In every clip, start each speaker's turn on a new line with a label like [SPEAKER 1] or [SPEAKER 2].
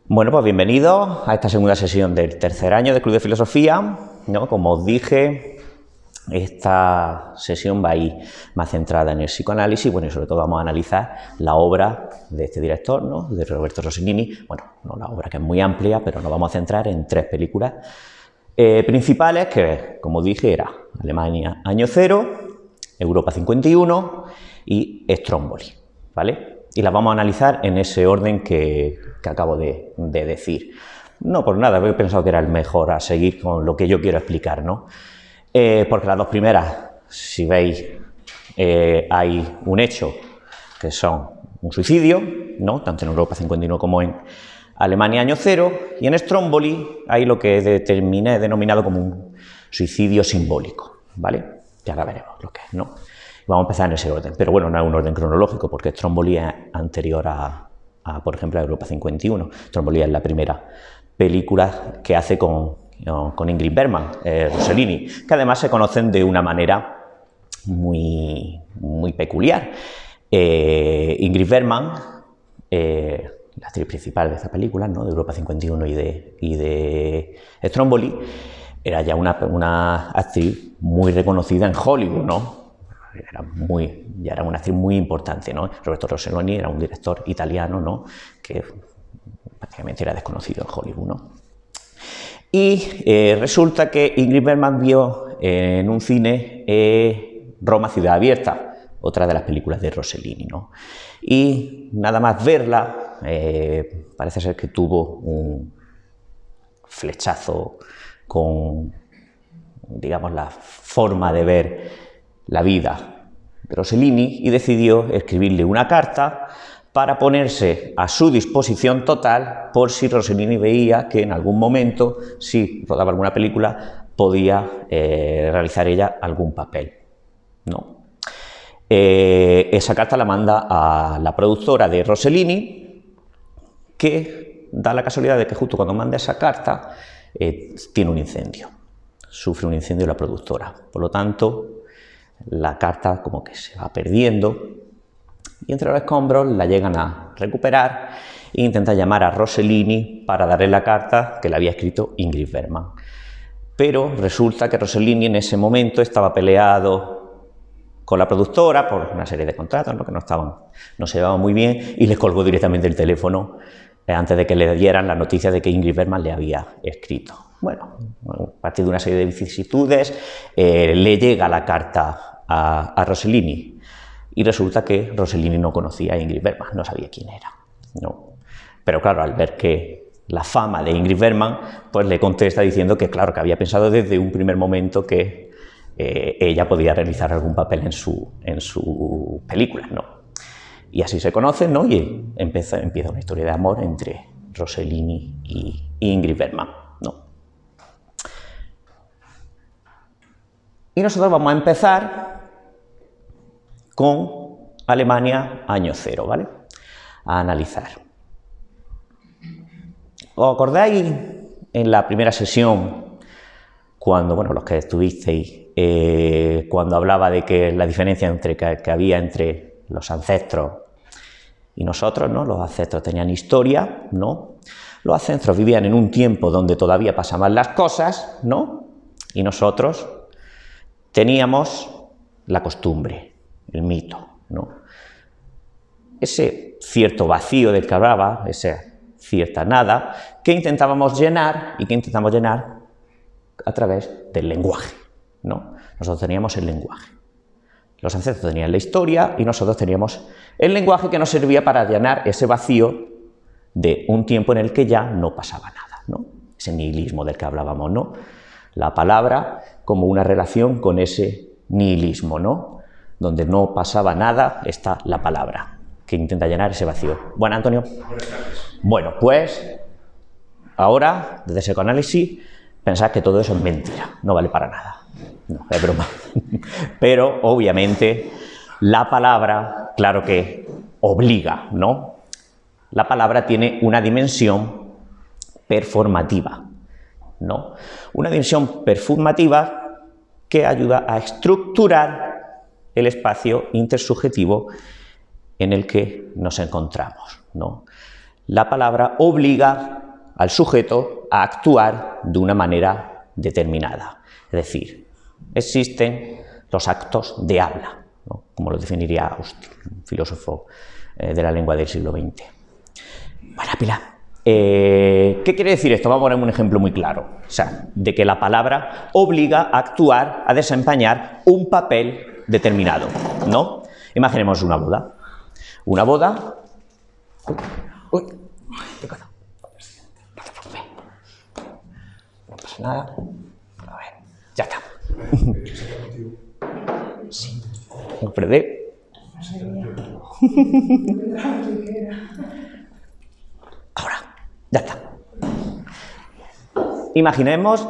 [SPEAKER 1] Bueno, pues bienvenidos a esta segunda sesión del tercer año del Club de Filosofía, ¿no? Como os dije, esta sesión va a ir más centrada en el psicoanálisis, bueno, y sobre todo vamos a analizar la obra de este director, ¿no? De Roberto Rossellini. Bueno, no la obra, que es muy amplia, pero nos vamos a centrar en tres películas principales, que, como dije, era Alemania Año Cero, Europa 51 y Stromboli, ¿vale? Y las vamos a analizar en ese orden que acabo de decir. No por nada, he pensado que era el mejor a seguir con lo que yo quiero explicar, ¿no? Porque las dos primeras, si veis, hay un hecho que son un suicidio, ¿no? Tanto en Europa 51 como en Alemania Año Cero, y en Stromboli hay lo que he denominado como un suicidio simbólico, ¿vale? Ya la veremos lo que es, ¿no? Vamos a empezar en ese orden, pero bueno, no es un orden cronológico, porque Stromboli es anterior a por ejemplo, a Europa 51. Stromboli es la primera película que hace con Ingrid Bergman, Rossellini, que además se conocen de una manera muy peculiar. Ingrid Bergman, la actriz principal de esta película, ¿no? De Europa 51 y de Stromboli, era ya una actriz muy reconocida en Hollywood, ¿no? Ya era una actriz muy importante, ¿no? Roberto Rossellini era un director italiano, ¿no? Que prácticamente era desconocido en Hollywood, ¿no? Y resulta que Ingrid Bergman vio en un cine Roma Ciudad Abierta, otra de las películas de Rossellini, ¿no? Y nada más verla, parece ser que tuvo un flechazo con, digamos, la forma de ver la vida de Rossellini y decidió escribirle una carta para ponerse a su disposición total por si Rossellini veía que en algún momento, si rodaba alguna película, podía realizar ella algún papel, ¿no? Esa carta la manda a la productora de Rossellini, que da la casualidad de que justo cuando manda esa carta tiene un incendio, sufre un incendio la productora, por lo tanto la carta como que se va perdiendo y entre los escombros la llegan a recuperar e intentan llamar a Rossellini para darle la carta que le había escrito Ingrid Bergman. Pero resulta que Rossellini en ese momento estaba peleado con la productora por una serie de contratos, ¿no? Que no se llevaban muy bien, y les colgó directamente el teléfono antes de que le dieran la noticia de que Ingrid Bergman le había escrito. Bueno, a partir de una serie de vicisitudes, le llega la carta a Rossellini y resulta que Rossellini no conocía a Ingrid Bergman, no sabía quién era, ¿no? Pero claro, al ver que la fama de Ingrid Bergman, pues le contesta diciendo que claro, que había pensado desde un primer momento que ella podía realizar algún papel en su película, ¿no? Y así se conocen, ¿no? Y empieza una historia de amor entre Rossellini y Ingrid Bergman, ¿no? Y nosotros vamos a empezar con Alemania Año Cero, ¿vale? A analizar. ¿Os acordáis en la primera sesión, cuando, bueno, los que estuvisteis, cuando hablaba de que la diferencia que había entre los ancestros y nosotros, ¿no? Los ancestros tenían historia, ¿no? Los ancestros vivían en un tiempo donde todavía pasaban las cosas, ¿no? Y nosotros teníamos la costumbre, el mito, ¿no? Ese cierto vacío del que hablaba, esa cierta nada, que intentábamos llenar y que intentamos llenar a través del lenguaje, ¿no? Nosotros teníamos el lenguaje. Los ancestros tenían la historia y nosotros teníamos el lenguaje que nos servía para llenar ese vacío de un tiempo en el que ya no pasaba nada, ¿no? Ese nihilismo del que hablábamos, ¿no? La palabra como una relación con ese nihilismo, ¿no? Donde no pasaba nada está la palabra, que intenta llenar ese vacío. Bueno, Antonio. Bueno, pues ahora, desde ese psicoanálisis, pensad que todo eso es mentira, no vale para nada. No, es broma. Pero, obviamente, la palabra, claro que obliga, ¿no? La palabra tiene una dimensión performativa, ¿no? Una dimensión performativa que ayuda a estructurar el espacio intersubjetivo en el que nos encontramos, ¿no? la palabra obliga al sujeto a actuar de una manera determinada. Es decir, existen los actos de habla, ¿no? Como lo definiría Austin, un filósofo de la lengua del siglo XX. Bueno, Pilar, ¿qué quiere decir esto? Vamos a poner un ejemplo muy claro. O sea, de que la palabra obliga a actuar, a desempeñar un papel determinado, ¿no? Imaginemos una boda. Una boda... Uy, ¿qué cosa? No te preocupes. No pasa nada. A ver, ya está. Sí. Un perdé. Ahora, ya está. Imaginemos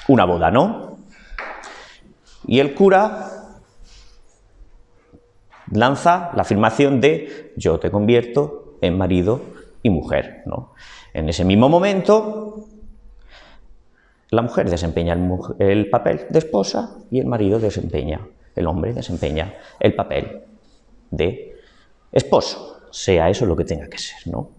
[SPEAKER 1] una boda, ¿no? Y el cura lanza la afirmación de yo te convierto en marido y mujer, ¿no? En ese mismo momento, la mujer desempeña el papel de esposa y el marido el hombre desempeña el papel de esposo, sea eso lo que tenga que ser, ¿no?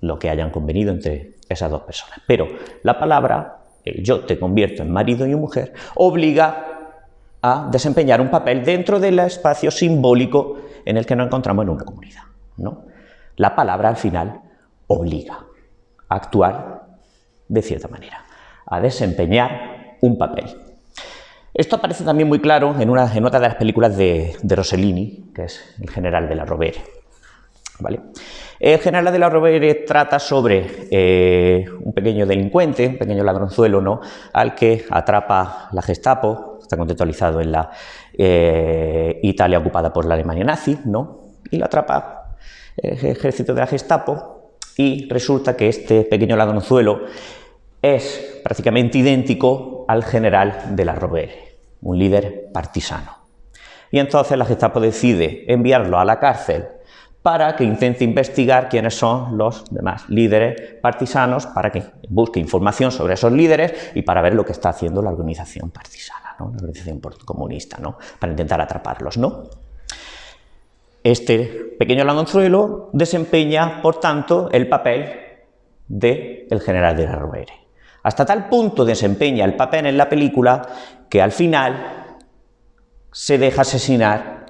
[SPEAKER 1] Lo que hayan convenido entre esas dos personas. Pero la palabra, el yo te convierto en marido y mujer, obliga a desempeñar un papel dentro del espacio simbólico en el que nos encontramos en una comunidad, ¿no? La palabra al final obliga a actuar de cierta manera, a desempeñar un papel. Esto aparece también muy claro en otra de las películas de Rossellini, que es El general de la Rovere, ¿vale? El general de la Rovere trata sobre un pequeño delincuente, un pequeño ladronzuelo, ¿no?, al que atrapa la Gestapo, está contextualizado en la Italia ocupada por la Alemania nazi, ¿no?, y lo atrapa el ejército de la Gestapo, y resulta que este pequeño ladronzuelo es prácticamente idéntico al general de la Rovere, un líder partisano. Y entonces la Gestapo decide enviarlo a la cárcel para que intente investigar quiénes son los demás líderes partisanos, para que busque información sobre esos líderes y para ver lo que está haciendo la organización partisana, ¿no?, la organización comunista, ¿no?, para intentar atraparlos, ¿no? Este pequeño ladronzuelo desempeña, por tanto, el papel del general de la Rovere. Hasta tal punto desempeña el papel en la película que al final se deja asesinar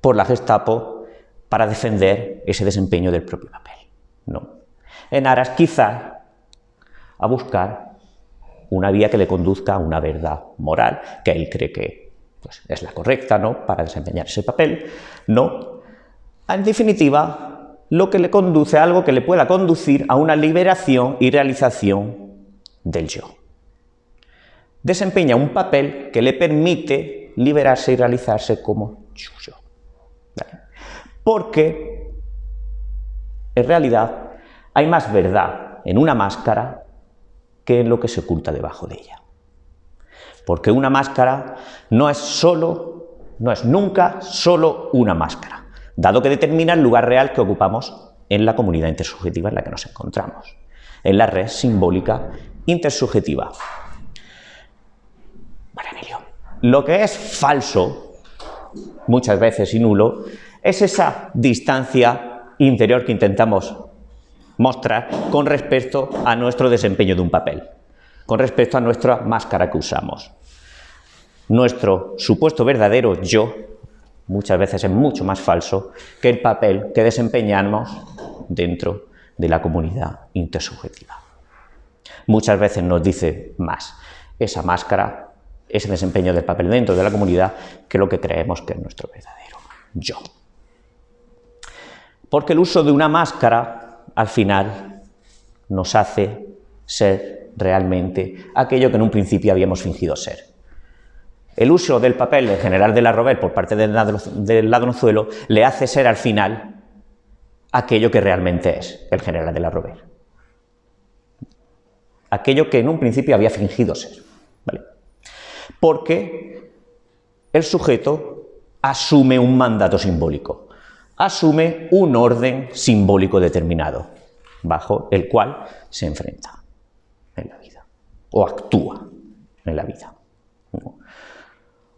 [SPEAKER 1] por la Gestapo para defender ese desempeño del propio papel, ¿no?, en aras quizá a buscar una vía que le conduzca a una verdad moral que él cree que, pues, es la correcta, ¿no?, para desempeñar ese papel, ¿no? En definitiva, lo que le conduce a algo que le pueda conducir a una liberación y realización del yo. Desempeña un papel que le permite liberarse y realizarse como yo. ¿Vale? Porque, en realidad, hay más verdad en una máscara que en lo que se oculta debajo de ella. Porque una máscara no es nunca solo una máscara, dado que determina el lugar real que ocupamos en la comunidad intersubjetiva en la que nos encontramos, en la red simbólica intersubjetiva. Bueno, Emilio, lo que es falso, muchas veces y nulo, es esa distancia interior que intentamos mostrar con respecto a nuestro desempeño de un papel, con respecto a nuestra máscara que usamos. Nuestro supuesto verdadero yo muchas veces es mucho más falso que el papel que desempeñamos dentro de la comunidad intersubjetiva. Muchas veces nos dice más esa máscara, ese desempeño del papel dentro de la comunidad, que lo que creemos que es nuestro verdadero yo. Porque el uso de una máscara, al final, nos hace ser realmente aquello que en un principio habíamos fingido ser. El uso del papel del general de la Rovere por parte del ladronzuelo le hace ser al final aquello que realmente es el general de la Rovere. Aquello que en un principio había fingido ser, ¿vale? Porque el sujeto asume un mandato simbólico, asume un orden simbólico determinado, bajo el cual se enfrenta en la vida, o actúa en la vida.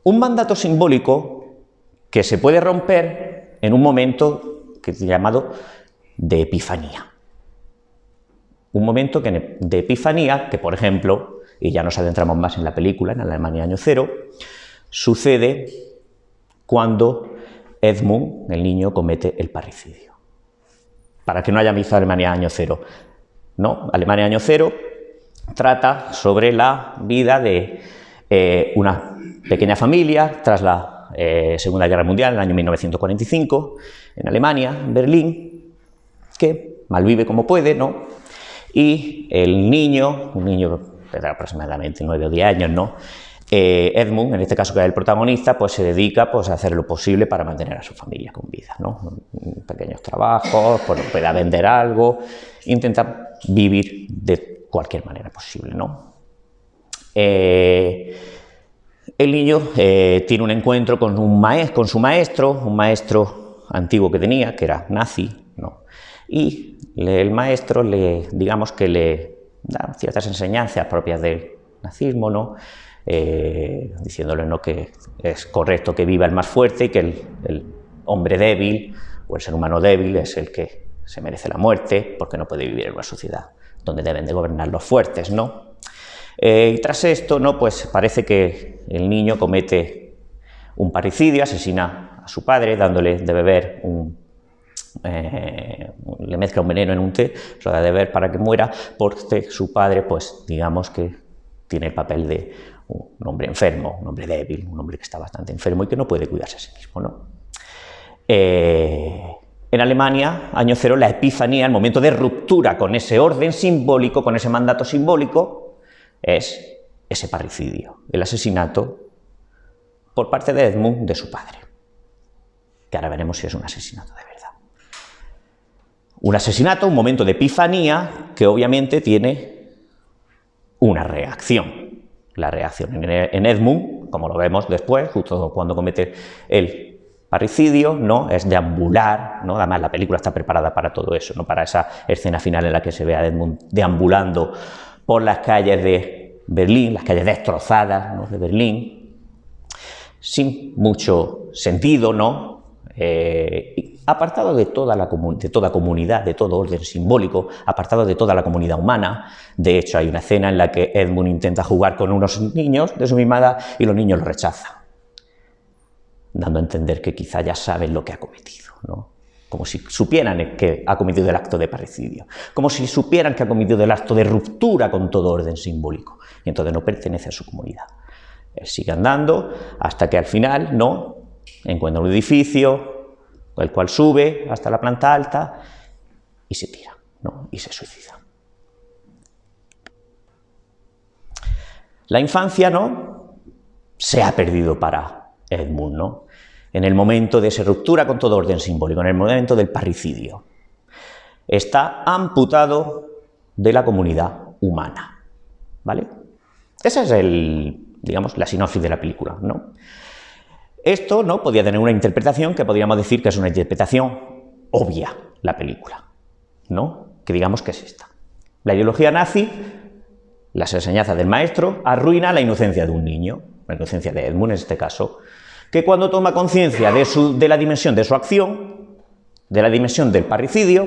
[SPEAKER 1] Un mandato simbólico que se puede romper en un momento que es llamado de epifanía. Un momento de epifanía que, por ejemplo, y ya nos adentramos más en la película, en Alemania Año Cero, sucede cuando Edmund, el niño, comete el parricidio. Para que no haya visto Alemania Año Cero, ¿no? Alemania Año Cero trata sobre la vida de una pequeña familia tras la Segunda Guerra Mundial, en el año 1945, en Alemania, en Berlín, que malvive como puede, ¿no? Y el niño, un niño de aproximadamente 9 o 10 años, ¿no? Edmund, en este caso que es el protagonista, pues se dedica pues, a hacer lo posible para mantener a su familia con vida, ¿no? Pequeños trabajos, pues pueda vender algo, intenta vivir de cualquier manera posible, ¿no? El niño tiene un encuentro con su maestro, un maestro antiguo que tenía, que era nazi, ¿no? Y el maestro digamos que le da ciertas enseñanzas propias del nazismo, ¿no? Diciéndole, ¿no?, que es correcto que viva el más fuerte y que el hombre débil o el ser humano débil es el que se merece la muerte porque no puede vivir en una sociedad donde deben de gobernar los fuertes, ¿no? Y tras esto, ¿no?, pues parece que el niño comete un parricidio, asesina a su padre dándole de beber le mezcla un veneno en un té, se lo da de beber para que muera, porque su padre, pues digamos que tiene el papel de un hombre enfermo, un hombre débil, un hombre que está bastante enfermo y que no puede cuidarse a sí mismo, ¿no? En Alemania, Año Cero, la epifanía, el momento de ruptura con ese orden simbólico, con ese mandato simbólico, es ese parricidio, el asesinato por parte de Edmund de su padre, que ahora veremos si es un asesinato de verdad. Un asesinato, un momento de epifanía que obviamente tiene una reacción. La reacción en Edmund, como lo vemos después, justo cuando comete el parricidio, ¿no?, es deambular, ¿no? Además la película está preparada para todo eso, ¿no?, para esa escena final en la que se ve a Edmund deambulando por las calles de Berlín, las calles destrozadas, ¿no?, de Berlín, sin mucho sentido, ¿no? Apartado de toda comunidad, de todo orden simbólico, apartado de toda la comunidad humana. De hecho, hay una escena en la que Edmund intenta jugar con unos niños de su misma edad y los niños lo rechazan, dando a entender que quizá ya saben lo que ha cometido, ¿no? Como si supieran que ha cometido el acto de parricidio, como si supieran que ha cometido el acto de ruptura con todo orden simbólico, y entonces no pertenece a su comunidad. Él sigue andando hasta que al final, ¿no?, encuentra un edificio, el cual sube hasta la planta alta y se tira, ¿no?, y se suicida. La infancia, ¿no?, se ha perdido para Edmund, ¿no?, en el momento de esa ruptura con todo orden simbólico, en el momento del parricidio. Está amputado de la comunidad humana, ¿vale? Esa es digamos, la sinopsis de la película, ¿no? Esto, ¿no?, podía tener una interpretación que podríamos decir que es una interpretación obvia, la película, ¿no?, que digamos que es esta. La ideología nazi, las enseñanzas del maestro, arruina la inocencia de un niño, la inocencia de Edmund en este caso, que cuando toma conciencia de la dimensión de su acción, de la dimensión del parricidio,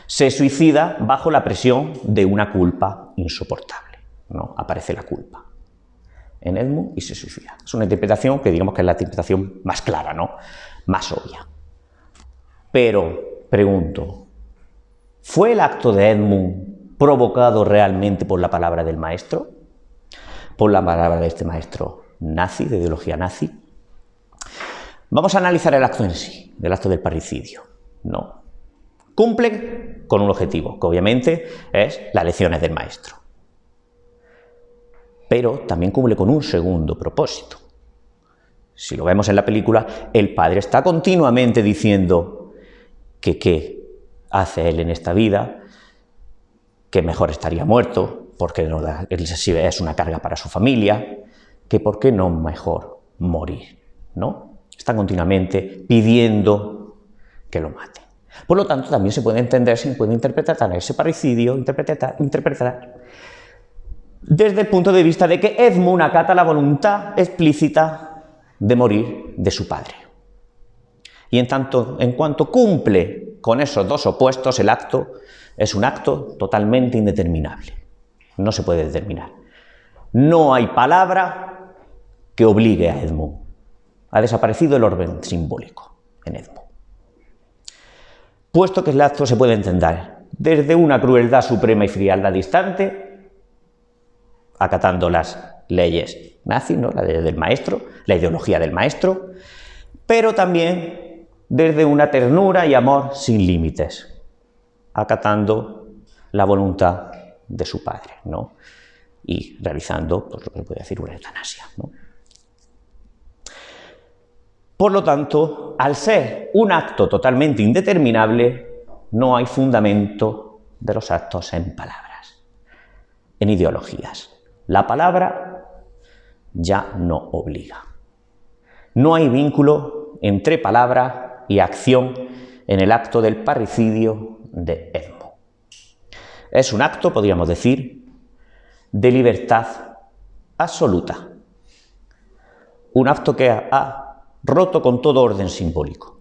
[SPEAKER 1] se suicida bajo la presión de una culpa insoportable, ¿no? Aparece la culpa en Edmund y se suicida. Es una interpretación que digamos que es la interpretación más clara, ¿no?, más obvia. Pero, pregunto, ¿fue el acto de Edmund provocado realmente por la palabra del maestro? ¿Por la palabra de este maestro nazi, de ideología nazi? Vamos a analizar el acto en sí, el acto del parricidio. No. Cumple con un objetivo, que obviamente es las lecciones del maestro. Pero también cumple con un segundo propósito. Si lo vemos en la película, el padre está continuamente diciendo que qué hace él en esta vida, que mejor estaría muerto, porque él es una carga para su familia, que por qué no mejor morir, ¿no? Está continuamente pidiendo que lo maten. Por lo tanto, también se puede entender, se puede interpretar ese parricidio, interpretar desde el punto de vista de que Edmund acata la voluntad explícita de morir de su padre. Y en cuanto cumple con esos dos opuestos, el acto es un acto totalmente indeterminable. No se puede determinar. No hay palabra que obligue a Edmund. Ha desaparecido el orden simbólico en Edmund. Puesto que el acto se puede entender desde una crueldad suprema y frialdad distante, acatando las leyes nazis, ¿no? La ley del maestro, la ideología del maestro, pero también desde una ternura y amor sin límites, acatando la voluntad de su padre, ¿no? Y realizando, pues, lo que se puede decir, una eutanasia, ¿no? Por lo tanto, al ser un acto totalmente indeterminable, no hay fundamento de los actos en palabras, en ideologías. La palabra ya no obliga. No hay vínculo entre palabra y acción en el acto del parricidio de Edmund. Es un acto, podríamos decir, de libertad absoluta. Un acto que ha roto con todo orden simbólico.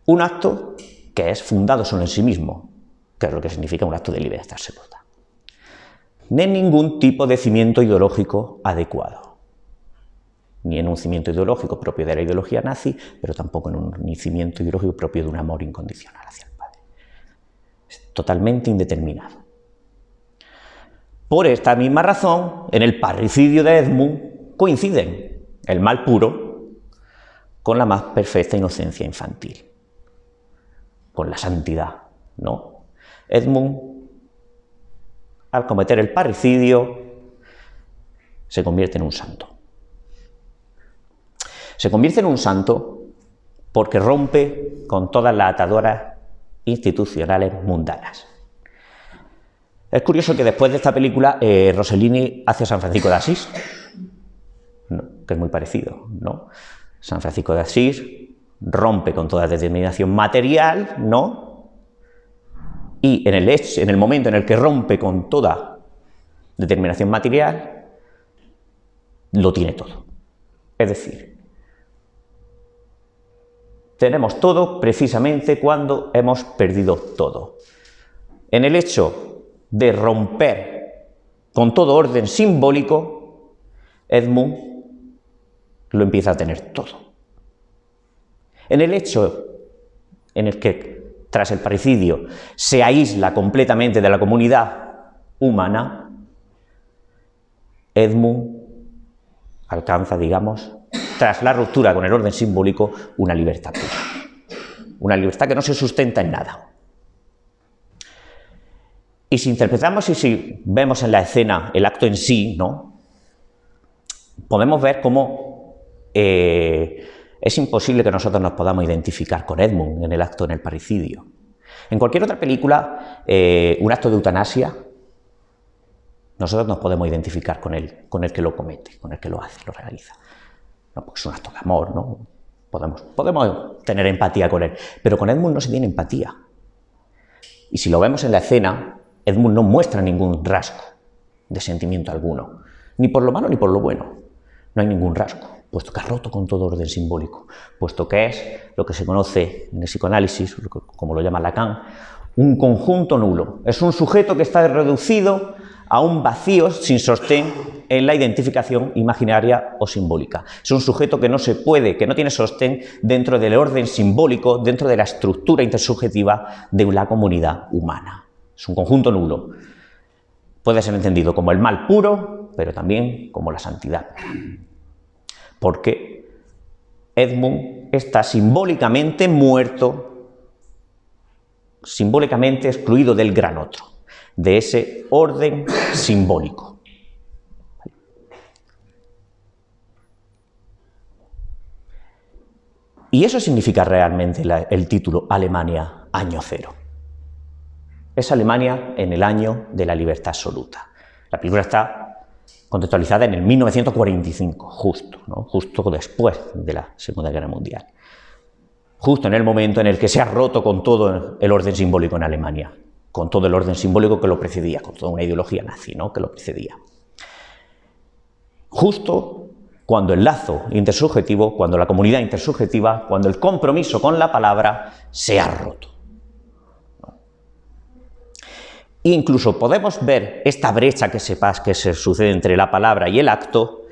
[SPEAKER 1] Un acto que es fundado solo en sí mismo, que es lo que significa un acto de libertad absoluta. Ni en ningún tipo de cimiento ideológico adecuado. Ni en un cimiento ideológico propio de la ideología nazi, pero tampoco en un cimiento ideológico propio de un amor incondicional hacia el padre. Es totalmente indeterminado. Por esta misma razón, en el parricidio de Edmund coinciden el mal puro con la más perfecta inocencia infantil, con la santidad, ¿no? Edmund, al cometer el parricidio, se convierte en un santo. Se convierte en un santo porque rompe con todas las ataduras institucionales mundanas. Es curioso que después de esta película Rossellini hace San Francisco de Asís, ¿no? Que es muy parecido, ¿no? San Francisco de Asís rompe con toda determinación material, ¿no? Y en el momento en el que rompe con toda determinación material, lo tiene todo. Es decir, tenemos todo precisamente cuando hemos perdido todo. En el hecho de romper con todo orden simbólico, Edmund lo empieza a tener todo. En el hecho en el que, tras el parricidio, se aísla completamente de la comunidad humana, Edmund alcanza, digamos, tras la ruptura con el orden simbólico, una libertad pura. Una libertad que no se sustenta en nada. Y si interpretamos y si vemos en la escena el acto en sí, ¿no? Podemos ver cómo es imposible que nosotros nos podamos identificar con Edmund en el acto, en el parricidio. En cualquier otra película, un acto de eutanasia, nosotros nos podemos identificar con el que lo comete, con el que lo hace, lo realiza. No, porque es un acto de amor, ¿no? Podemos tener empatía con él, pero con Edmund no se tiene empatía. Y si lo vemos en la escena, Edmund no muestra ningún rasgo de sentimiento alguno, ni por lo malo ni por lo bueno. No hay ningún rasgo, puesto que ha roto con todo orden simbólico, puesto que es lo que se conoce en el psicoanálisis, como lo llama Lacan, un conjunto nulo. Es un sujeto que está reducido a un vacío sin sostén en la identificación imaginaria o simbólica. Es un sujeto que no se puede, que no tiene sostén dentro del orden simbólico, dentro de la estructura intersubjetiva de la comunidad humana. Es un conjunto nulo. Puede ser entendido como el mal puro, pero también como la santidad. Porque Edmund está simbólicamente muerto, simbólicamente excluido del gran otro, de ese orden simbólico. Y eso significa realmente el título Alemania, año cero. Es Alemania en el año de la libertad absoluta. La película está contextualizada en el 1945, justo, ¿no? Justo después de la Segunda Guerra Mundial. Justo en el momento en el que se ha roto con todo el orden simbólico en Alemania, con todo el orden simbólico que lo precedía, con toda una ideología nazi, ¿no? Que lo precedía. Justo cuando el lazo intersubjetivo, cuando la comunidad intersubjetiva, cuando el compromiso con la palabra se ha roto. Incluso podemos ver esta brecha que se sucede entre la palabra y el acto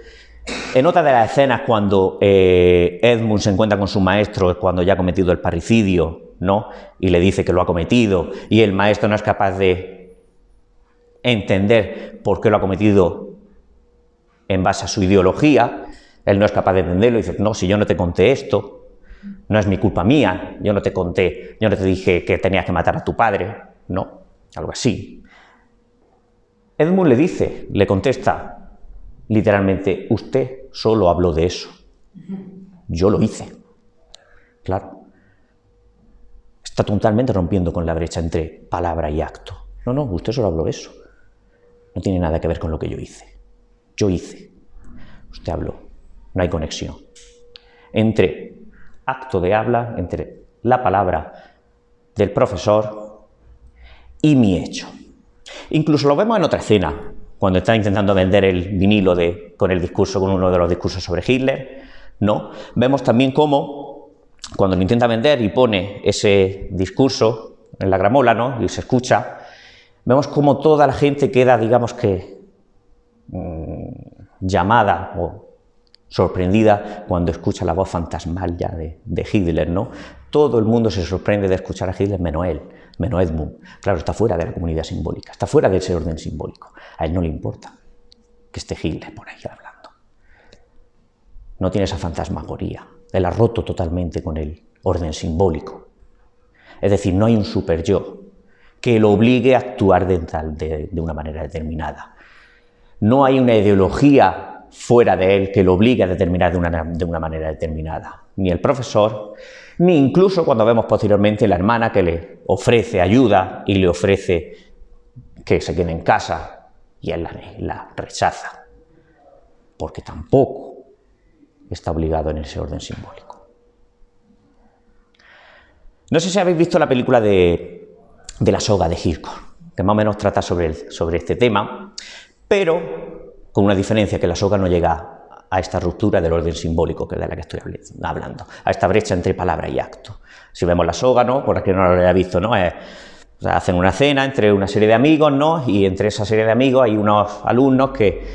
[SPEAKER 1] en otra de las escenas cuando Edmund se encuentra con su maestro cuando ya ha cometido el parricidio, ¿no? Y le dice que lo ha cometido y el maestro no es capaz de entender por qué lo ha cometido en base a su ideología. Él no es capaz de entenderlo y dice, no, si yo no te conté esto, no es mi culpa mía, yo no te conté, yo no te dije que tenías que matar a tu padre, no, algo así. Edmund le dice, le contesta literalmente, usted solo habló de eso, yo lo hice. Claro, está totalmente rompiendo con la brecha entre palabra y acto. No, no, usted solo habló de eso, no tiene nada que ver con lo que yo hice. Yo hice, usted habló, no hay conexión entre acto de habla, entre la palabra del profesor y mi hecho. Incluso lo vemos en otra escena, cuando está intentando vender el vinilo con uno de los discursos sobre Hitler, ¿no? Vemos también cómo, cuando lo intenta vender y pone ese discurso en la gramola, ¿no? Y se escucha, vemos cómo toda la gente queda, digamos que, llamada o sorprendida cuando escucha la voz fantasmal ya de Hitler, ¿no? Todo el mundo se sorprende de escuchar a Hitler menos él, menos Edmund. Claro, está fuera de la comunidad simbólica, está fuera de ese orden simbólico. A él no le importa que esté Hitler por ahí hablando. No tiene esa fantasmagoría. Él ha roto totalmente con el orden simbólico. Es decir, no hay un super yo que lo obligue a actuar de una manera determinada. No hay una ideología fuera de él que lo obligue a determinar de una manera determinada. Ni el profesor, ni incluso cuando vemos posteriormente la hermana que le ofrece ayuda y le ofrece que se quede en casa y él la rechaza, porque tampoco está obligado en ese orden simbólico. No sé si habéis visto la película de La soga de Hitchcock, que más o menos trata sobre este tema, pero con una diferencia, que La soga no llega a esta ruptura del orden simbólico, que es de la que estoy hablando, a esta brecha entre palabra y acto. Si vemos La soga, ¿no? Por aquí no lo haya visto, ¿no? Hacen una cena entre una serie de amigos, ¿no? Y entre esa serie de amigos hay unos alumnos que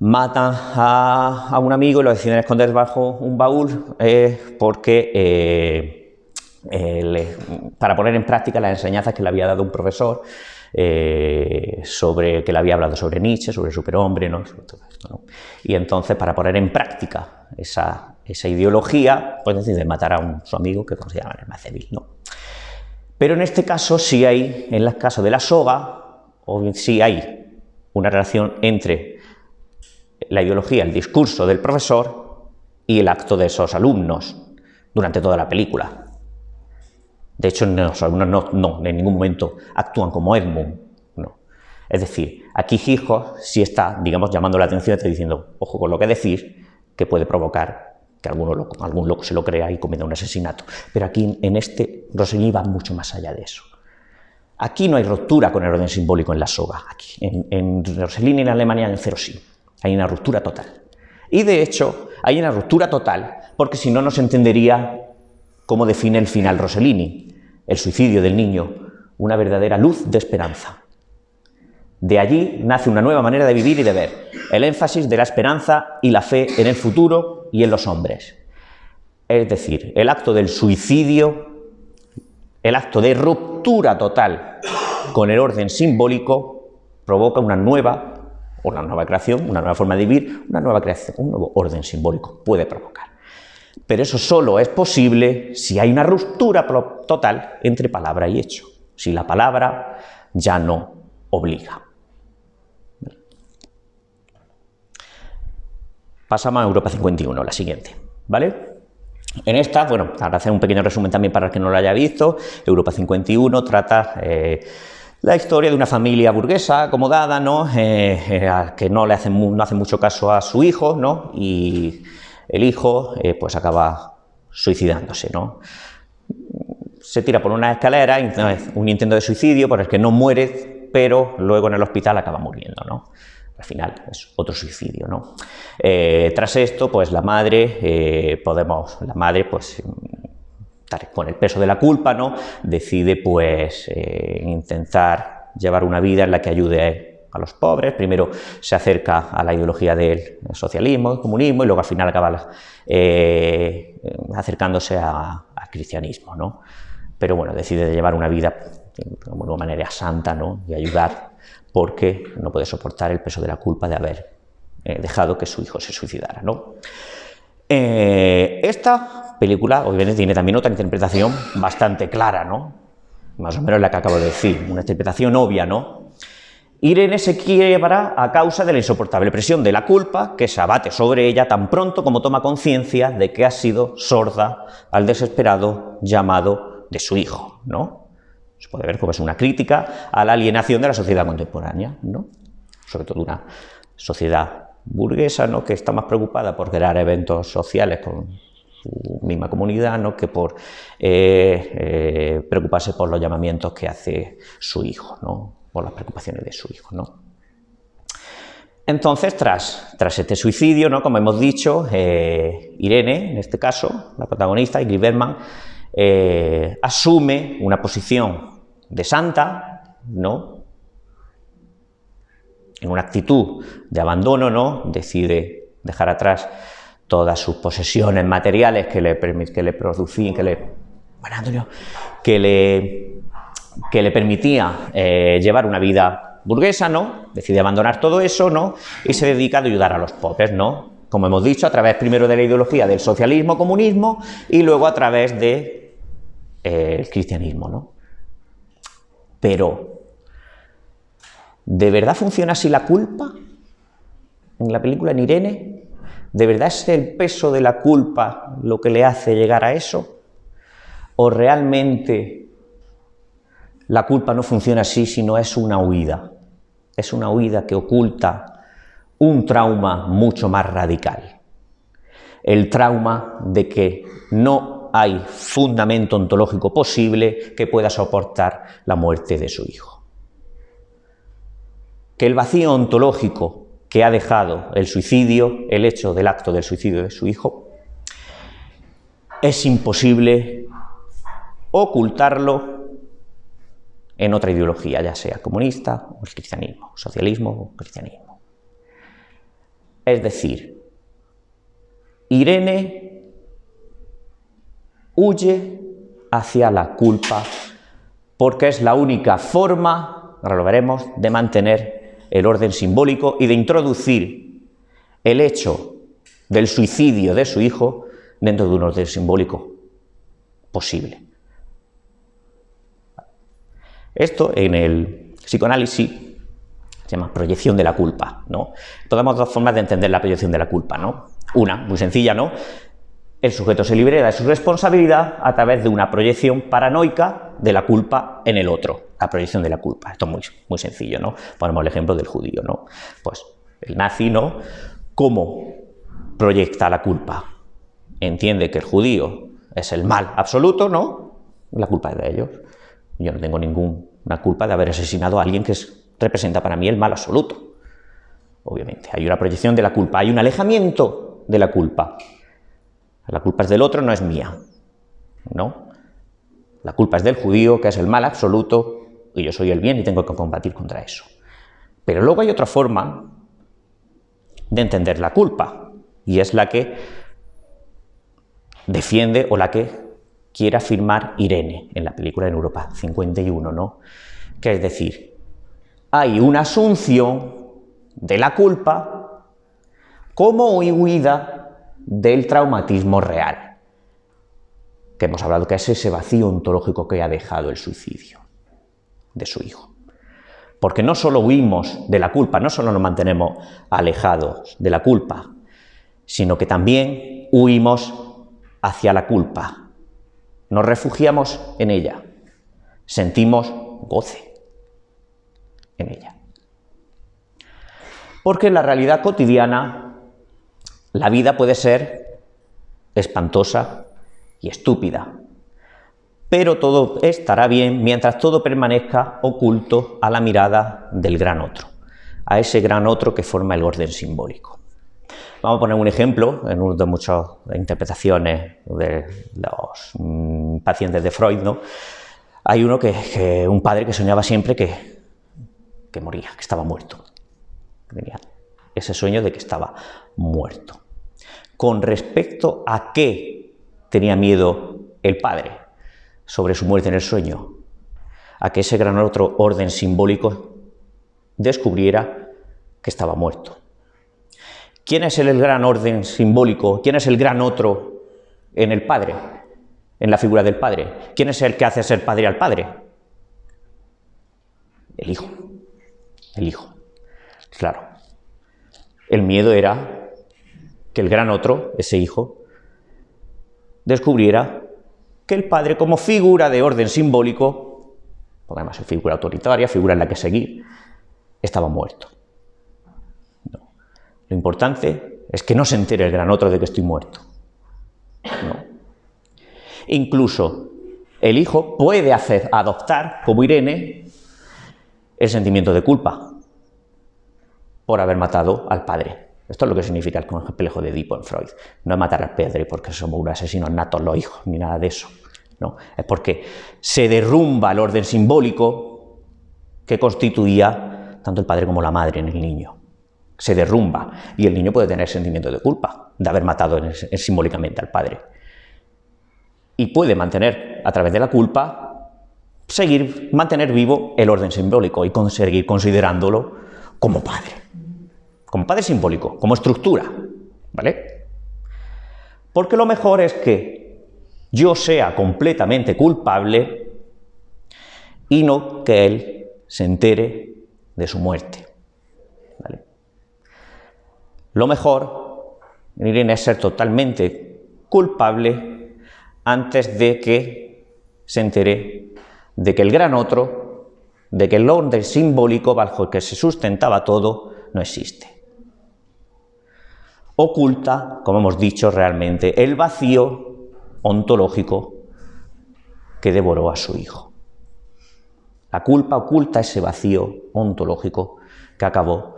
[SPEAKER 1] matan a un amigo y lo deciden esconder bajo un baúl porque para poner en práctica las enseñanzas que le había dado un profesor que le había hablado sobre Nietzsche, sobre el superhombre, ¿no? Sobre todo esto, ¿no? Y entonces, para poner en práctica esa ideología, pues deciden matar a su amigo, que se llama el más débil, ¿no? Pero en este caso sí hay, en el caso de La soga, sí hay una relación entre la ideología, el discurso del profesor y el acto de esos alumnos durante toda la película. De hecho, los alumnos no, en ningún momento actúan como Edmund, no. Es decir, aquí Hitchcock sí está, digamos, llamando la atención y está diciendo, ojo con lo que decís, que puede provocar que algún loco se lo crea y cometa un asesinato. Pero aquí, en Rossellini va mucho más allá de eso. Aquí no hay ruptura con el orden simbólico en La soga. Aquí, en Rossellini, en Alemania, en Cero sí. Hay una ruptura total. Y de hecho, hay una ruptura total porque si no, no se entendería cómo define el final Rossellini, el suicidio del niño, una verdadera luz de esperanza. De allí nace una nueva manera de vivir y de ver, el énfasis de la esperanza y la fe en el futuro y en los hombres. Es decir, el acto del suicidio, el acto de ruptura total con el orden simbólico, provoca una nueva creación, una nueva forma de vivir, una nueva creación, un nuevo orden simbólico puede provocar. Pero eso solo es posible si hay una ruptura total entre palabra y hecho, si la palabra ya no obliga. Pasamos a Europa 51, la siguiente, ¿vale? En esta, bueno, para hacer un pequeño resumen también para el que no lo haya visto, Europa 51 trata la historia de una familia burguesa acomodada, ¿no? Que no hace mucho caso a su hijo, ¿no? Y el hijo pues acaba suicidándose, ¿no? Se tira por una escalera, un intento de suicidio por el que no muere, pero luego en el hospital acaba muriendo, ¿no? Al final es otro suicidio, ¿no? Tras esto, pues la madre, pues con el peso de la culpa, ¿no? Decide, pues, intentar llevar una vida en la que ayude a los pobres. Primero se acerca a la ideología del socialismo, del comunismo, y luego al final acaba acercándose al cristianismo, ¿no? Pero bueno, decide llevar una vida de una manera santa, ¿no? Y ayudar, porque no puede soportar el peso de la culpa de haber dejado que su hijo se suicidara, ¿no? Esta película, obviamente, tiene también otra interpretación bastante clara, ¿no? Más o menos la que acabo de decir, una interpretación obvia, ¿no? Irene se quiebra a causa de la insoportable presión de la culpa que se abate sobre ella tan pronto como toma conciencia de que ha sido sorda al desesperado llamado de su hijo, ¿no? Se puede ver como es una crítica a la alienación de la sociedad contemporánea, ¿no? Sobre todo una sociedad burguesa, ¿no? Que está más preocupada por crear eventos sociales con su misma comunidad, ¿no? Que por preocuparse por los llamamientos que hace su hijo, ¿no? Por las preocupaciones de su hijo, ¿no? Entonces, tras este suicidio, ¿no? Como hemos dicho, Irene, en este caso, la protagonista, Ingrid Bergman, asume una posición de santa, ¿no? En una actitud de abandono, ¿no? Decide dejar atrás todas sus posesiones materiales que le permitía llevar una vida burguesa, ¿no? Decide abandonar todo eso, ¿no? Y se dedica a ayudar a los pobres, ¿no? Como hemos dicho, a través primero de la ideología del socialismo, comunismo, y luego a través de el cristianismo, ¿no? Pero, ¿de verdad funciona así la culpa? En la película, en Irene, ¿de verdad es el peso de la culpa lo que le hace llegar a eso? ¿O realmente la culpa no funciona así, sino es una huida? Es una huida que oculta un trauma mucho más radical. El trauma de que no hay fundamento ontológico posible que pueda soportar la muerte de su hijo. Que el vacío ontológico que ha dejado el suicidio, el hecho del acto del suicidio de su hijo, es imposible ocultarlo en otra ideología, ya sea comunista o el cristianismo, socialismo o cristianismo. Es decir, Irene huye hacia la culpa porque es la única forma, ahora lo veremos, de mantener el orden simbólico y de introducir el hecho del suicidio de su hijo dentro de un orden simbólico posible. Esto en el psicoanálisis se llama proyección de la culpa, ¿no? Tenemos dos formas de entender la proyección de la culpa, ¿no? Una, muy sencilla, ¿no? El sujeto se libera de su responsabilidad a través de una proyección paranoica de la culpa en el otro, la proyección de la culpa. Esto es muy sencillo, ¿no? Ponemos el ejemplo del judío, ¿no? Pues el nazi, ¿no? ¿Cómo proyecta la culpa? Entiende que el judío es el mal absoluto, ¿no? La culpa es de ellos. Yo no tengo ninguna culpa de haber asesinado a alguien que representa para mí el mal absoluto. Obviamente, hay una proyección de la culpa, hay un alejamiento de la culpa. La culpa es del otro, no es mía, ¿no? La culpa es del judío, que es el mal absoluto, y yo soy el bien y tengo que combatir contra eso. Pero luego hay otra forma de entender la culpa, y es la que defiende o la que quiere afirmar Irene en la película En Europa 51, ¿no? Que es decir, hay una asunción de la culpa como huida del traumatismo real, que hemos hablado que es ese vacío ontológico que ha dejado el suicidio de su hijo. Porque no solo huimos de la culpa, no solo nos mantenemos alejados de la culpa, sino que también huimos hacia la culpa. Nos refugiamos en ella, sentimos goce en ella. Porque en la realidad cotidiana la vida puede ser espantosa y estúpida, pero todo estará bien mientras todo permanezca oculto a la mirada del gran otro, a ese gran otro que forma el orden simbólico. Vamos a poner un ejemplo en una de muchas interpretaciones de los pacientes de Freud, ¿no? Hay uno un padre que soñaba siempre que moría, que estaba muerto. Tenía ese sueño de que estaba muerto. ¿Con respecto a qué tenía miedo el padre sobre su muerte en el sueño? A que ese gran otro orden simbólico descubriera que estaba muerto. ¿Quién es el gran orden simbólico? ¿Quién es el gran otro en el padre? En la figura del padre. ¿Quién es el que hace ser padre al padre? El hijo. El hijo. Claro. El miedo era que el gran otro, ese hijo, descubriera que el padre, como figura de orden simbólico, porque además es figura autoritaria, figura en la que seguir, estaba muerto. No. Lo importante es que no se entere el gran otro de que estoy muerto. No. Incluso el hijo puede adoptar, como Irene, el sentimiento de culpa por haber matado al padre. Esto es lo que significa el complejo de Edipo en Freud. No es matar al padre porque somos unos asesinos natos los hijos, ni nada de eso. No, es porque se derrumba el orden simbólico que constituía tanto el padre como la madre en el niño. Se derrumba y el niño puede tener sentimiento de culpa de haber matado simbólicamente al padre. Y puede mantener, a través de la culpa, mantener vivo el orden simbólico y seguir considerándolo como padre simbólico, como estructura, ¿vale? Porque lo mejor es que yo sea completamente culpable y no que él se entere de su muerte, ¿vale? Lo mejor, Irene, es ser totalmente culpable antes de que se entere de que el gran otro, de que el orden simbólico bajo el que se sustentaba todo, no existe. Oculta, como hemos dicho, realmente el vacío ontológico que devoró a su hijo. La culpa oculta ese vacío ontológico que acabó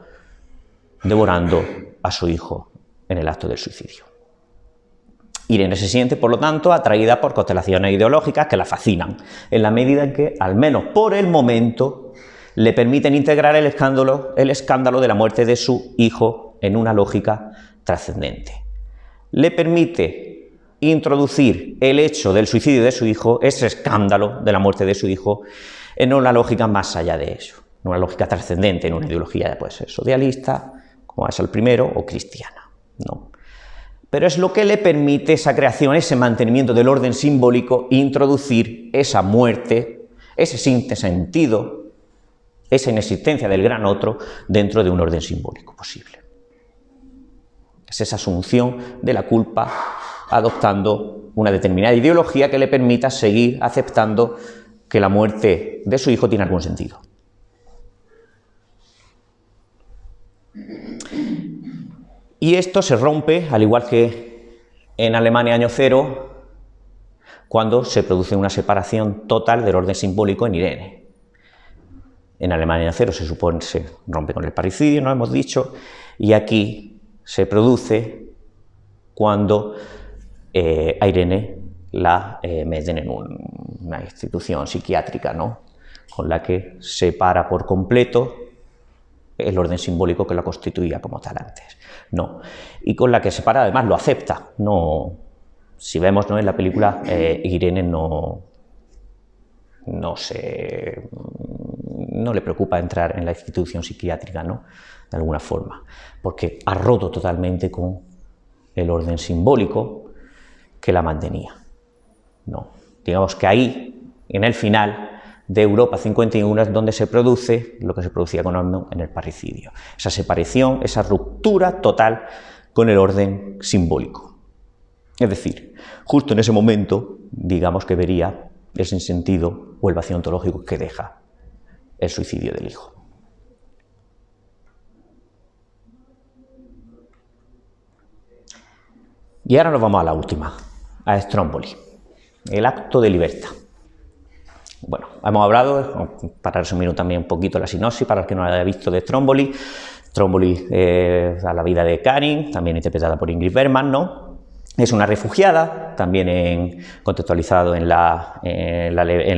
[SPEAKER 1] devorando a su hijo en el acto del suicidio. Irene se siente, por lo tanto, atraída por constelaciones ideológicas que la fascinan, en la medida en que, al menos por el momento, le permiten integrar el escándalo de la muerte de su hijo en una lógica trascendente. Le permite introducir el hecho del suicidio de su hijo, ese escándalo de la muerte de su hijo, en una lógica más allá de eso, en una lógica trascendente, en una ideología, puede ser socialista, como es el primero, o cristiana, ¿no? Pero es lo que le permite esa creación, ese mantenimiento del orden simbólico, introducir esa muerte, ese sinsentido, esa inexistencia del gran otro dentro de un orden simbólico posible. Es esa asunción de la culpa adoptando una determinada ideología que le permita seguir aceptando que la muerte de su hijo tiene algún sentido. Y esto se rompe, al igual que en Alemania año cero, cuando se produce una separación total del orden simbólico en Irene. En Alemania año cero se rompe con el parricidio, no hemos dicho, y aquí se produce cuando a Irene la meten en una institución psiquiátrica, ¿no? Con la que separa por completo el orden simbólico que la constituía como tal antes. No. Y con la que separa, además, lo acepta. No, si vemos, ¿no?, en la película, Irene no le preocupa entrar en la institución psiquiátrica, ¿no?, de alguna forma, porque ha roto totalmente con el orden simbólico que la mantenía. No. Digamos que ahí, en el final de Europa 51, es donde se produce lo que se producía con Ormond en el parricidio. Esa separación, esa ruptura total con el orden simbólico. Es decir, justo en ese momento, digamos que vería el sinsentido o el vacío ontológico que deja el suicidio del hijo. Y ahora nos vamos a la última, a Stromboli, el acto de libertad. Bueno, hemos hablado, para resumir también un poquito la sinopsis, para el que no la haya visto, de Stromboli. Stromboli, a la vida de Karin, también interpretada por Ingrid Bergman, ¿no? Es una refugiada, también contextualizado en la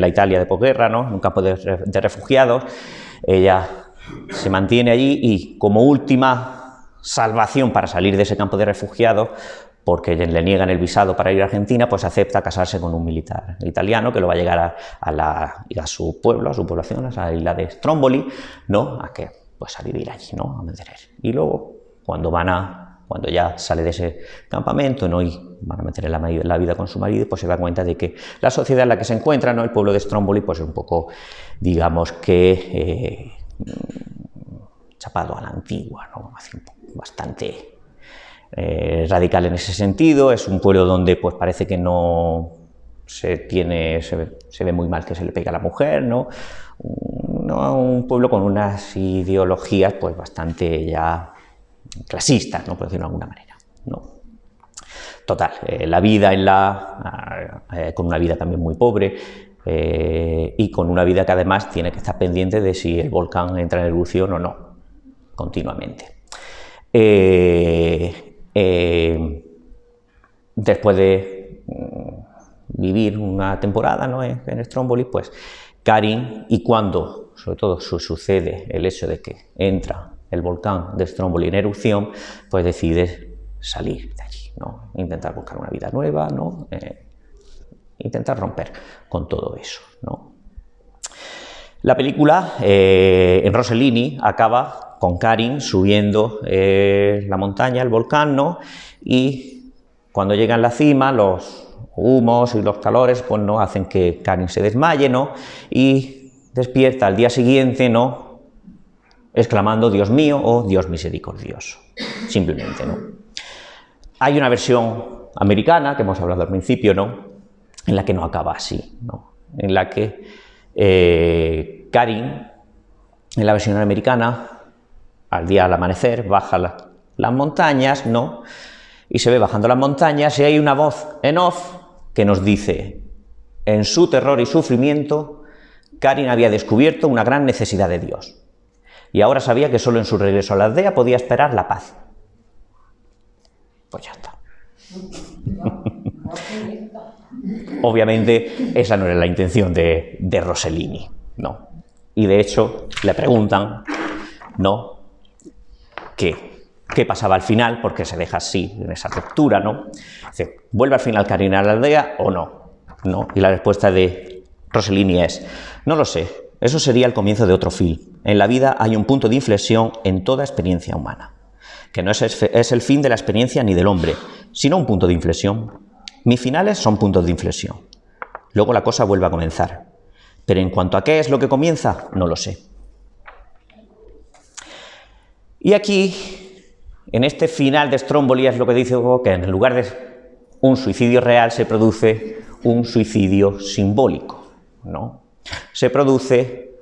[SPEAKER 1] Italia de posguerra, ¿no? En un campo de refugiados. Ella se mantiene allí y, como última salvación para salir de ese campo de refugiados, porque le niegan el visado para ir a Argentina, pues acepta casarse con un militar italiano que lo va a llegar a su pueblo, a su población, a la isla de Stromboli, ¿no? A vivir allí, ¿no? A mantener. Y luego, cuando ya sale de ese campamento, ¿no? Y van a mantener la vida con su marido, pues se da cuenta de que la sociedad en la que se encuentra, ¿no? El pueblo de Stromboli, pues es un poco, digamos que, chapado a la antigua, ¿no? Así, bastante radical en ese sentido. Es un pueblo donde pues parece que no se ve muy mal que se le pegue a la mujer, ¿no? Un pueblo con unas ideologías pues bastante ya clasistas, ¿no? Por decirlo de alguna manera, ¿no? Total, la vida con una vida también muy pobre, y con una vida que además tiene que estar pendiente de si el volcán entra en erupción o no, continuamente. Después de vivir una temporada, ¿no? en Stromboli, pues Karin, y cuando sobre todo sucede el hecho de que entra el volcán de Stromboli en erupción, pues decide salir de allí, ¿no? Intentar buscar una vida nueva, ¿no? Intentar romper con todo eso, ¿no? La película en Rossellini acaba con Karin subiendo la montaña, el volcán, ¿no? Y cuando llega a la cima, los humos y los calores pues, ¿no? hacen que Karin se desmaye, ¿no? Y despierta al día siguiente, ¿no? Exclamando Dios mío o Dios misericordioso, simplemente, ¿no? Hay una versión americana, que hemos hablado al principio, ¿no? En la que no acaba así, ¿no? En la que Karin, en la versión americana, al amanecer, baja las montañas, ¿no? Y se ve bajando las montañas y hay una voz en off que nos dice: en su terror y sufrimiento, Karin había descubierto una gran necesidad de Dios y ahora sabía que solo en su regreso a la aldea podía esperar la paz. Pues ya está. Obviamente esa no era la intención de Rossellini, ¿no? Y de hecho le preguntan, ¿no? ¿Qué pasaba al final? Porque se deja así, en esa ruptura, ¿no? Dice, ¿vuelve al final Karin a la aldea o no? ¿No? Y la respuesta de Rossellini es: no lo sé, eso sería el comienzo de otro film. En la vida hay un punto de inflexión en toda experiencia humana, que no es el fin de la experiencia ni del hombre, sino un punto de inflexión. Mis finales son puntos de inflexión. Luego la cosa vuelve a comenzar. Pero en cuanto a qué es lo que comienza, no lo sé. Y aquí, en este final de Stromboli, es lo que dice que en lugar de un suicidio real se produce un suicidio simbólico, ¿no? Se produce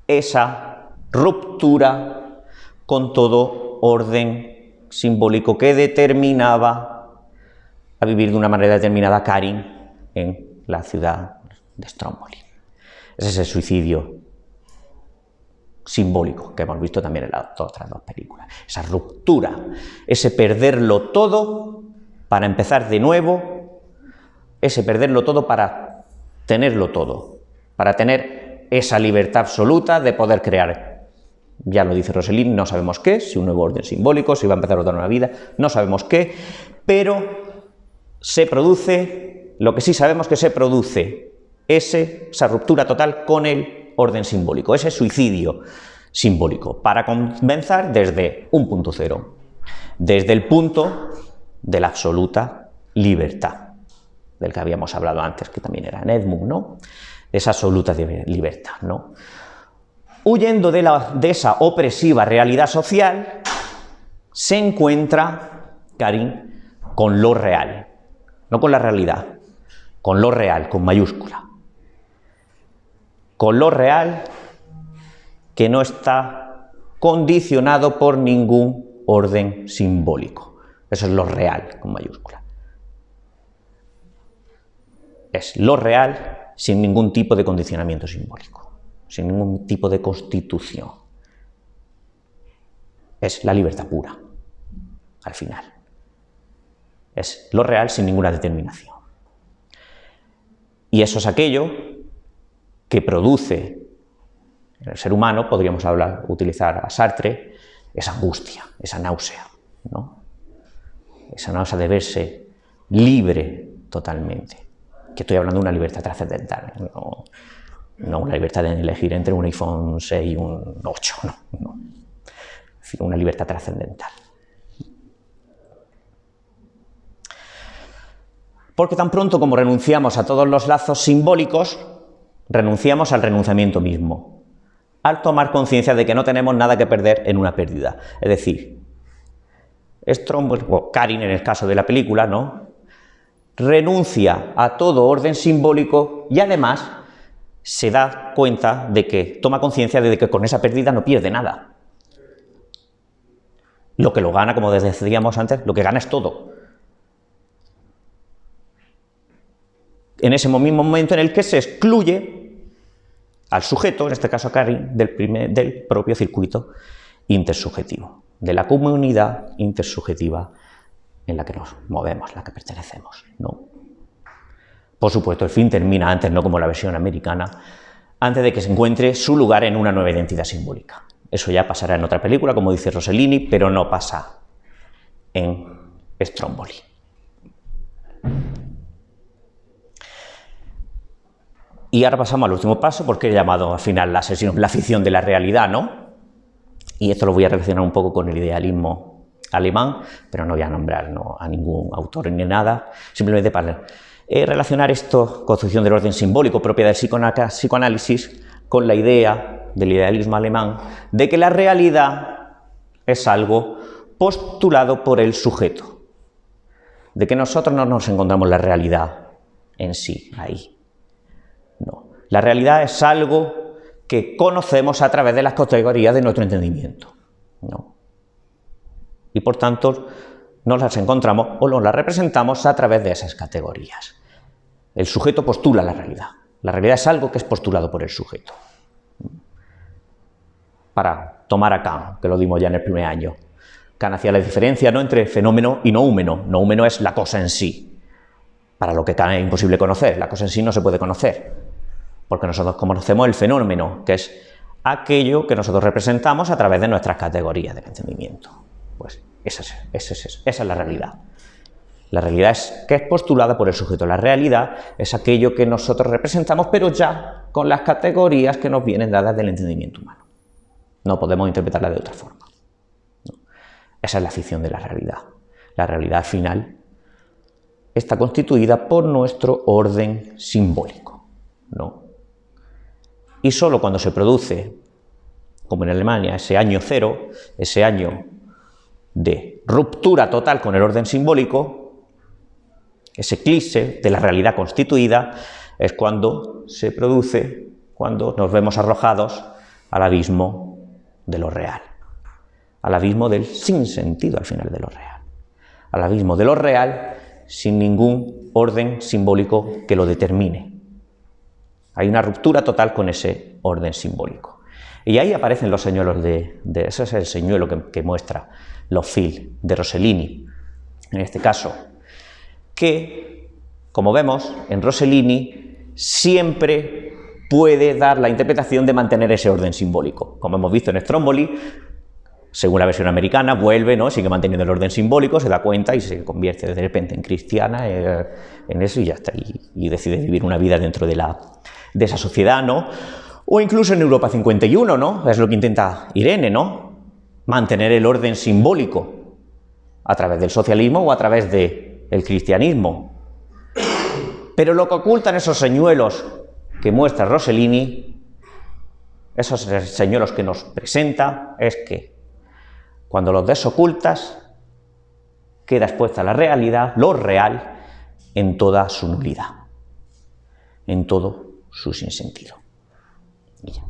[SPEAKER 1] esa ruptura con todo orden simbólico que determinaba a vivir de una manera determinada Karin en la ciudad de Stromboli. Es ese suicidio simbólico que hemos visto también en las otras dos películas. Esa ruptura, ese perderlo todo para empezar de nuevo, ese perderlo todo para tenerlo todo, para tener esa libertad absoluta de poder crear. Ya lo dice Rossellini, no sabemos qué, si un nuevo orden simbólico, si va a empezar otra nueva vida, no sabemos qué, pero se produce, lo que sí sabemos que se produce, esa ruptura total con el orden simbólico, ese suicidio simbólico, para comenzar desde un punto cero, desde el punto de la absoluta libertad, del que habíamos hablado antes, que también era en Edmund, ¿no? Esa absoluta libertad, ¿no? Huyendo de esa opresiva realidad social, se encuentra Karin con lo real, no con la realidad, con lo real, con mayúscula. Con lo real que no está condicionado por ningún orden simbólico. Eso es lo real, con mayúscula. Es lo real sin ningún tipo de condicionamiento simbólico, sin ningún tipo de constitución. Es la libertad pura, al final. Es lo real sin ninguna determinación. Y eso es aquello que produce en el ser humano, podríamos utilizar a Sartre, esa angustia, esa náusea, ¿no? Esa náusea de verse libre totalmente. Que estoy hablando de una libertad trascendental, no una libertad de elegir entre un iPhone 6 y un 8, no. Es decir, una libertad trascendental. Porque tan pronto como renunciamos a todos los lazos simbólicos, renunciamos al renunciamiento mismo, al tomar conciencia de que no tenemos nada que perder en una pérdida. Es decir, Stromboli, o Karin en el caso de la película, ¿no?, renuncia a todo orden simbólico y además se da cuenta de que, toma conciencia de que con esa pérdida no pierde nada. Lo que lo gana, como decíamos antes, lo que gana es todo. En ese mismo momento en el que se excluye al sujeto, en este caso a Karin, del propio circuito intersubjetivo, de la comunidad intersubjetiva en la que nos movemos, en la que pertenecemos, ¿no? Por supuesto, el film termina antes, no como la versión americana, antes de que se encuentre su lugar en una nueva identidad simbólica. Eso ya pasará en otra película, como dice Rossellini, pero no pasa en Stromboli. Y ahora pasamos al último paso, porque he llamado al final la sesión la ficción de la realidad, ¿no? Y esto lo voy a relacionar un poco con el idealismo alemán, pero no voy a nombrar a ningún autor ni nada, simplemente para relacionar esto, construcción del orden simbólico propia del psicoanálisis, con la idea del idealismo alemán de que la realidad es algo postulado por el sujeto, de que nosotros no nos encontramos la realidad en sí, ahí. No, la realidad es algo que conocemos a través de las categorías de nuestro entendimiento, ¿no? Y por tanto nos las encontramos o nos las representamos a través de esas categorías. El sujeto postula la realidad. La realidad es algo que es postulado por el sujeto. Para tomar a Kant, que lo dimos ya en el primer año, Kant hacía la diferencia, ¿no?, entre fenómeno y noúmeno. Noúmeno es la cosa en sí, para lo que Kant es imposible conocer. La cosa en sí no se puede conocer, porque nosotros conocemos el fenómeno, que es aquello que nosotros representamos a través de nuestras categorías de entendimiento. Pues esa es la realidad. La realidad es que es postulada por el sujeto. La realidad es aquello que nosotros representamos, pero ya con las categorías que nos vienen dadas del entendimiento humano. No podemos interpretarla de otra forma, ¿no? Esa es la ficción de la realidad. La realidad final está constituida por nuestro orden simbólico, ¿no? Y solo cuando se produce, como en Alemania, ese año cero, ese año de ruptura total con el orden simbólico, ese eclipse de la realidad constituida, es cuando se produce, cuando nos vemos arrojados al abismo de lo real, al abismo del sinsentido al final de lo real, al abismo de lo real sin ningún orden simbólico que lo determine. Hay una ruptura total con ese orden simbólico. Y ahí aparecen los señuelos ese es el señuelo que muestra los fils de Rossellini, en este caso, que, como vemos, en Rossellini siempre puede dar la interpretación de mantener ese orden simbólico. Como hemos visto en Stromboli, según la versión americana, vuelve, ¿no?, sigue manteniendo el orden simbólico, se da cuenta y se convierte de repente en cristiana, en eso, y ya está, y decide vivir una vida dentro de esa sociedad, ¿no? O incluso en Europa 51, ¿no? Es lo que intenta Irene, ¿no? Mantener el orden simbólico a través del socialismo o a través del cristianismo. Pero lo que ocultan esos señuelos que muestra Rossellini, esos señuelos que nos presenta, es que cuando los desocultas, queda expuesta la realidad, lo real, en toda su nulidad, en todo su sinsentido. Y ya.